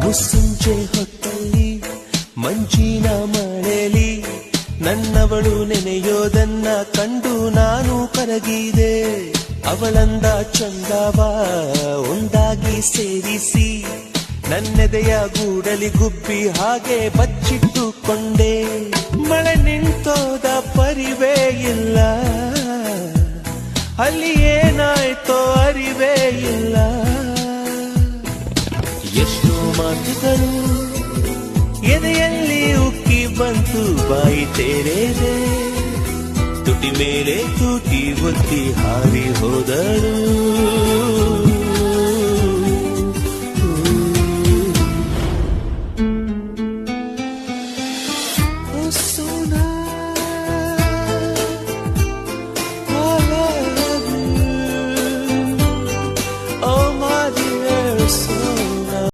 ಮುಸ್ಸಂಜೆ ಹೊತ್ತಲ್ಲಿ ಮಂಜಿನ ಮಳೆಲಿ ನನ್ನವಳು ನೆನೆಯೋದನ್ನ ಕಂಡು ನಾನು ಕರಗಿದೆ. ಅವಳಂದ ಚಂದವ ಒಂದಾಗಿ ಸೇರಿಸಿ ನನ್ನೆದೆಯ ಗೂಡಲಿ ಗುಬ್ಬಿ ಹಾಗೆ ಬಚ್ಚಿಟ್ಟುಕೊಂಡೆ. ಮಳೆ ನಿಂತೋದ ಪರಿವೇ ಇಲ್ಲ, ಅಲ್ಲಿ ಏನಾಯ್ತೋ ಅರಿವೇ ಇಲ್ಲ. ಎಷ್ಟೋ ಮಾತುಗಳು ಎದೆಯಲ್ಲಿ ಉಕ್ಕಿ ಬಂತು, ಬಾಯಿ ತೆರೆದೆ ತುಟಿ ಮೇಲೆ ತೂಟಿ ಒತ್ತಿ ಹಾರಿ ಹೋದರು.